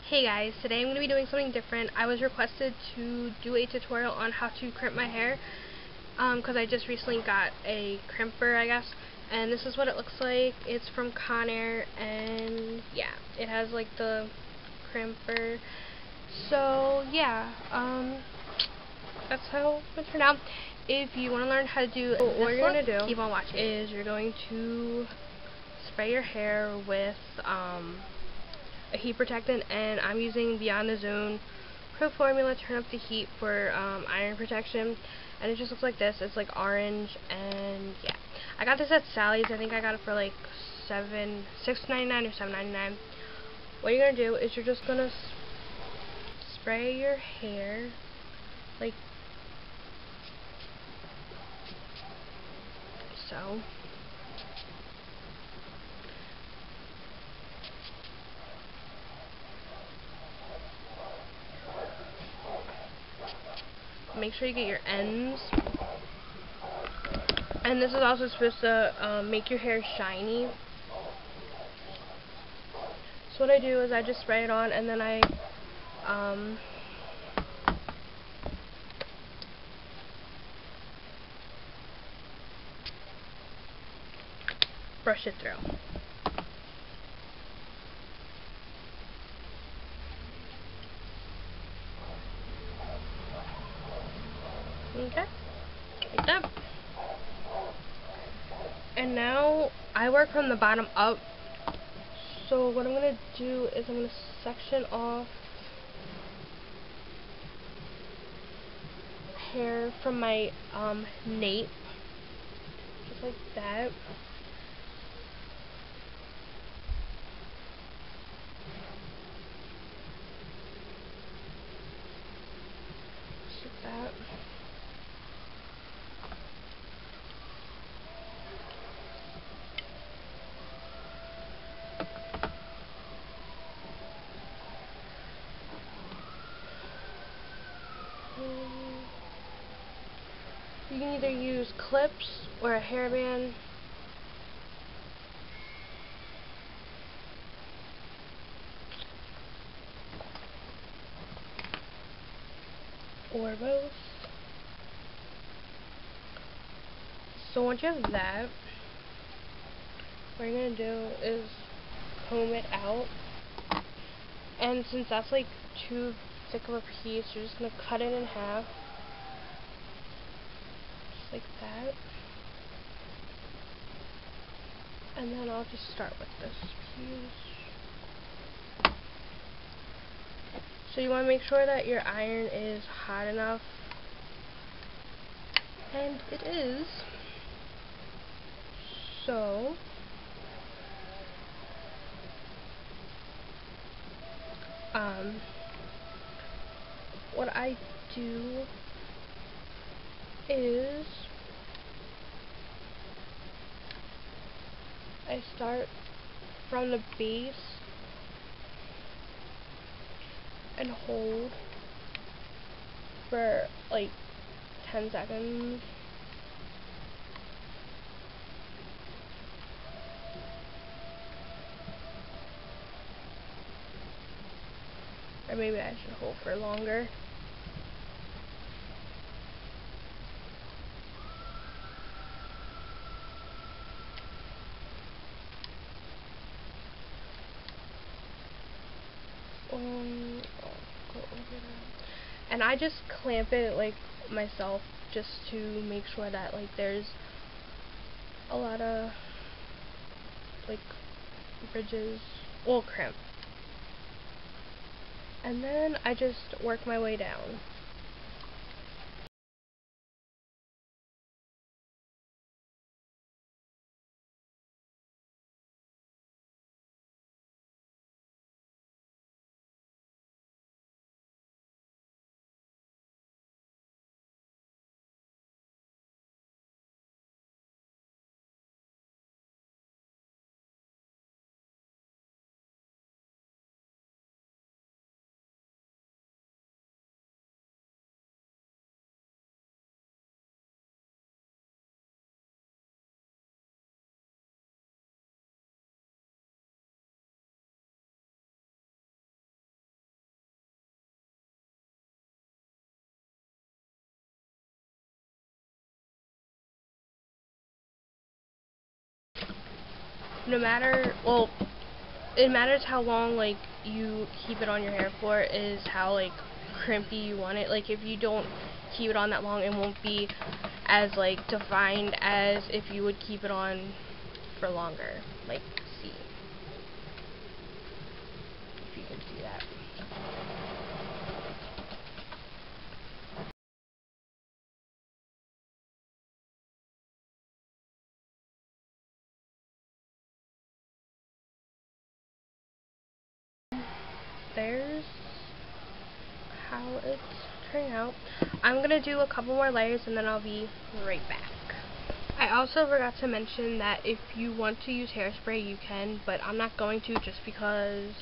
Hey guys, today I'm going to be doing something different. I was requested to do a tutorial on how to crimp my hair because I just recently got a crimper, I guess, and this is what it looks like. It's from Conair, and yeah, it has like the crimper. So yeah, that's how it turned out. If you want to learn how to do what you're going to do, keep on watching, is you're going to spray your hair with a heat protectant, and I'm using Beyond the Zone Pro Formula Turn Up the Heat for iron protection, and it just looks like this. It's like orange, and yeah, I got this at Sally's. I think I got it for like $6.99 or $7.99. What you're gonna do is you're just gonna spray your hair like so. Make sure you get your ends. And this is also supposed to make your hair shiny. So what I do is I just spray it on, and then I brush it through. Okay, like that. And now I work from the bottom up. So what I'm going to do is I'm going to section off hair from my nape, just like that. Just like that. You can either use clips or a hairband. Or both. So once you have that, what you're going to do is comb it out. And since that's like too thick of a piece, you're just going to cut it in half. Just like that. And then I'll just start with this piece. So you want to make sure that your iron is hot enough. And it is. So what I do is I start from the base and hold for like 10 seconds. Or maybe I should hold for longer. I'll go over that. And I just clamp it like myself, just to make sure that like there's a lot of like ridges, well, crimp. And then I just work my way down. no matter, well, it matters how long like you keep it on your hair for, is how like crimpy you want it. Like if you don't keep it on that long, it won't be as like defined as if you would keep it on for longer. Like, see if you can see that. There's how it's turning out. I'm gonna do a couple more layers and then I'll be right back. I also forgot to mention that if you want to use hairspray, you can, but I'm not going to, just because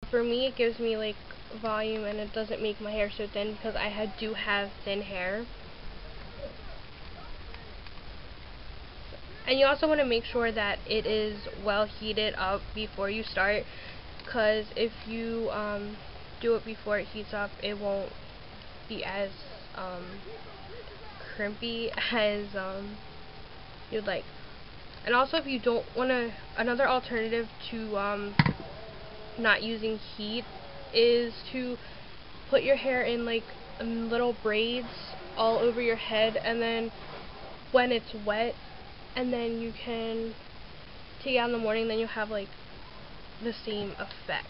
for me it gives me like volume and it doesn't make my hair so thin, because I do have thin hair. And you also want to make sure that it is well heated up before you start, because if you do it before it heats up, it won't be as crimpy as you'd like. And also, if you don't want to, another alternative to not using heat is to put your hair in like little braids all over your head, and then when it's wet, and then you can take it out in the morning, then you'll have like the same effect.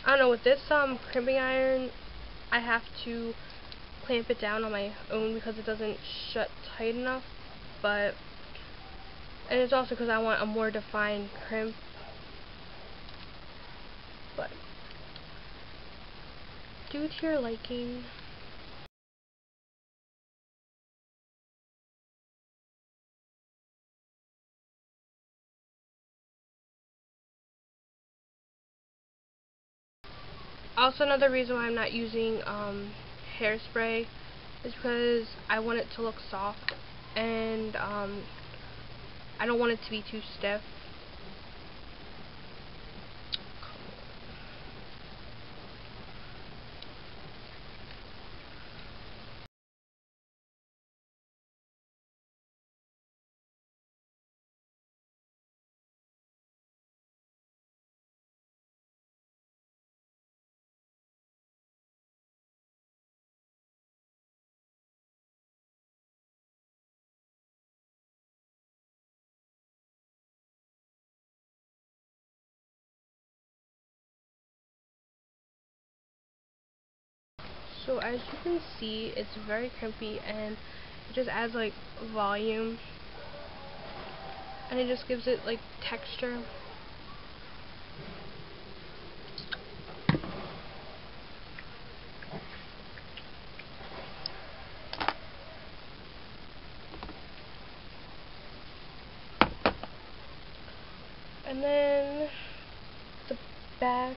I don't know, with this crimping iron, I have to clamp it down on my own because it doesn't shut tight enough, but, and it's also because I want a more defined crimp, but do to your liking. Also, another reason why I'm not using hairspray is because I want it to look soft, and I don't want it to be too stiff. So as you can see, it's very crimpy, and it just adds like volume, and it just gives it like texture. And then the back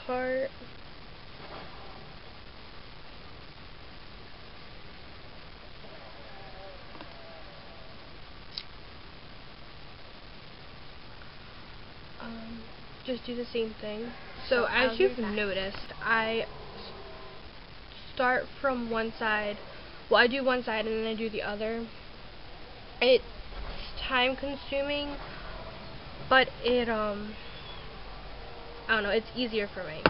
part, just do the same thing. So as you've noticed, I start from one side. Well, I do one side and then I do the other. It's time consuming, but it I don't know, it's easier for me.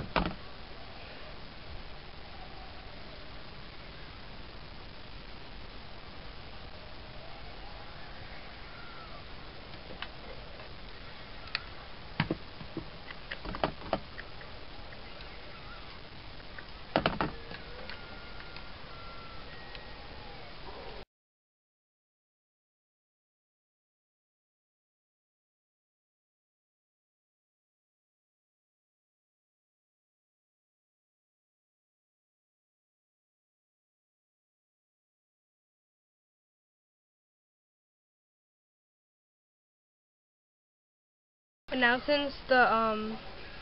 And now since the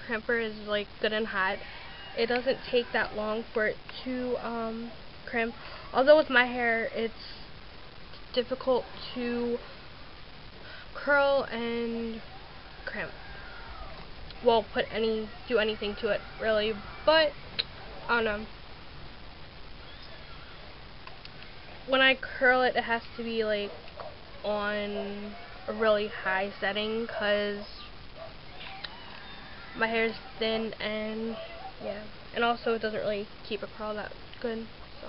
crimper is like good and hot, it doesn't take that long for it to crimp. Although with my hair, it's difficult to curl and crimp. Well, do anything to it really, but I don't know. When I curl it, it has to be like on a really high setting, cause my hair is thin, and yeah, and also it doesn't really keep a curl that good, so.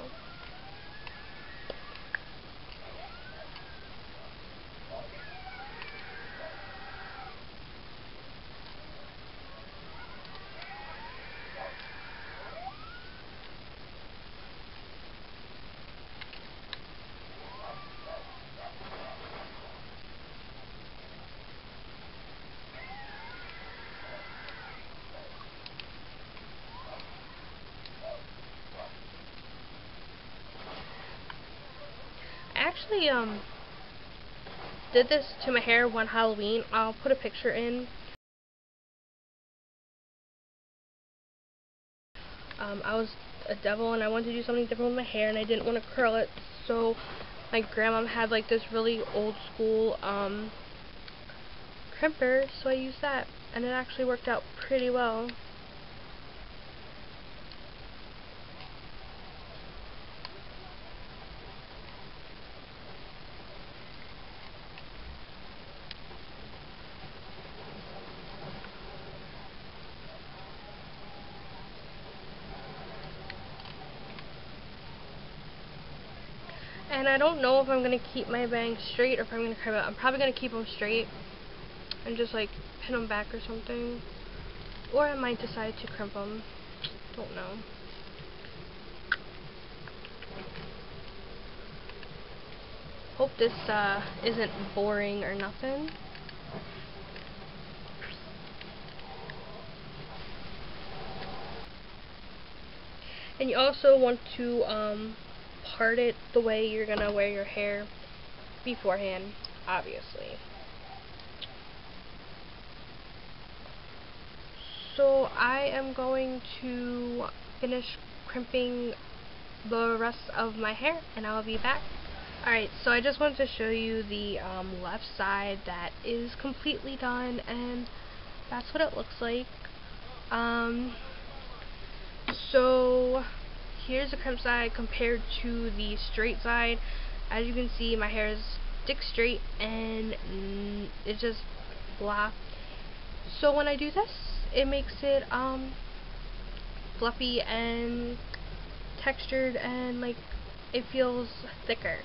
I actually did this to my hair one Halloween. I'll put a picture in. I was a devil and I wanted to do something different with my hair, and I didn't want to curl it, so my grandma had like this really old school crimper, so I used that, and it actually worked out pretty well. And I don't know if I'm going to keep my bangs straight or if I'm going to crimp it. I'm probably going to keep them straight and just like pin them back or something. Or I might decide to crimp them. Don't know. Hope this isn't boring or nothing. And you also want to part it the way you're gonna wear your hair beforehand, obviously. So I am going to finish crimping the rest of my hair, and I'll be back. Alright, so I just wanted to show you the left side that is completely done, and that's what it looks like. So here's the crimp side compared to the straight side. As you can see, my hair is stick straight and it's just blah. So when I do this, it makes it fluffy and textured, and like it feels thicker.